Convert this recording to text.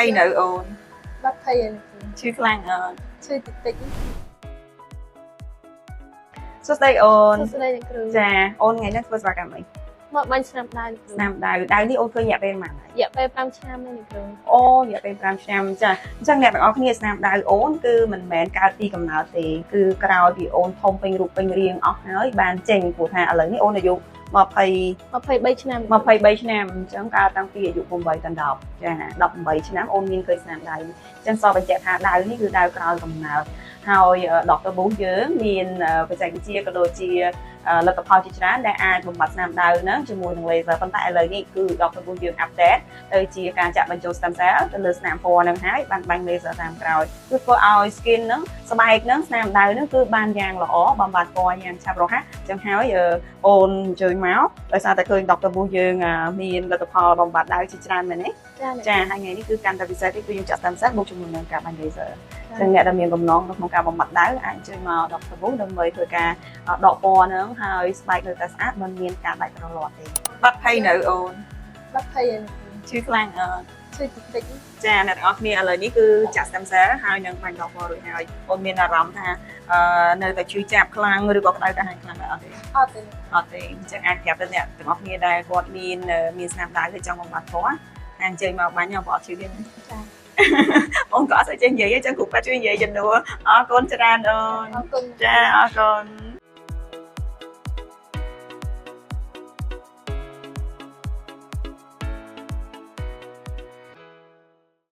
hay nữ ôn បាត់ភ័យ ชื่อខ្លាំងអត់ ឈឺតិចតិច សួស្ដីអូន សួស្ដីអ្នកគ្រូ ចាអូនថ្ងៃនេះធ្វើសេវាកម្មអី មកបាញ់ឆ្នាំដៅ ស្នាមដៅនេះអូនឃើញរយៈពេលប៉ុន្មានហើយ រយៈពេល5ឆ្នាំនេះអ្នកគ្រូ អូរយៈពេល5ឆ្នាំចាអញ្ចឹងអ្នកទាំងអស់គ្នាស្នាមដៅអូនគឺមិនមែនកើតពីកំណើតទេគឺក្រោយពីអូនធំពេញរូបពេញរាងអស់ហើយបានចេញព្រោះថាឥឡូវនេះអូនអាយុ23ឆ្នាំ 23ឆ្នាំអញ្ចឹងកើតតាំងពីអាយុ8ដល់10ចា18ឆ្នាំអូនមានឃើញស្នាមដៅអញ្ចឹងសបញ្ជាក់ថាដៅនេះគឺដៅក្រោយកំណើតហើយដុកទ័រប៊ូសយើងមានបច្ចេកវិទ្យាក៏ដូចជាលទ្ធផលជាច្រើនដែលអាចបំបត្តិស្នាមដៅហ្នឹងជាមួយនឹង laser ប៉ុន្តែឥឡូវនេះគឺដុកទ័រប៊ូសយើង update ទៅជាការចាក់បញ្ចូល stem cell ទៅលើស្នាមពណ៌ហ្នឹងហើយបានបាញ់ laser តាមក្រោយគឺធ្វើឲ្យ skin ហ្នឹងស្បែកហ្នឹងស្នាមដៅហ្នឹងគឺបានយ៉ាងល្អបំបត្តិពណ៌យ៉ាងឆាប់រហ័សអញ្ចឹងហើយអូនអញ្ជើញមកដោយសារតែឃើញដុកទ័រប៊ូសយើងមានលទ្ធផលបំបត្តិដៅជាច្រើនមែនទេចាហើយថ្ងៃនេះគឺកាន់តែពិសេសទៀតគឺយើងចាក់ stem cell បូកជាមួយនឹងការបាញ់ laser ចឹងអ្នកដែលមានកំណងក្នុងការបំបត្តិដៅអាចអញ្ជើញមកដុកទ័រប៊ូសដើម្បីធ្វើការដកពណ៌ហ្នឹងហើយស្បែកនៅតែស្អាតមិនមានការដាច់រលាត់ទេបាត់ភ័យនៅអូន បាត់ភ័យ ឈឺខ្លាំងអត់ ឈឺតិចតិច ចាអ្នកទាំងអស់គ្នាឥឡូវនេះគឺចាក់ stem cell ហើយនឹងបាញ់ដកពណ៌រួចហើយអូនមានអារម្មណ៍ថានៅតែឈឺចាប់ខ្លាំងឬក៏ក្តៅកាហាយខ្លាំងដែរអត់ទេ អត់ទេ អត់ទេអញ្ចឹងអាចប្រាប់ទៅអ្នកទាំងអស់គ្នាដែលគាត់មានស្នាមដៅឬចង់បំបត្តិពណ៌អញ្ជើញមកបាញ់មកអត់ឈឺទេ ចា អូនក៏អត់សូវចេះនិយាយទេចឹងគ្រូប៉ែជួយនិយាយជំនួសអរគុណច្រើនអូន អរគុណ ចាអរគុណ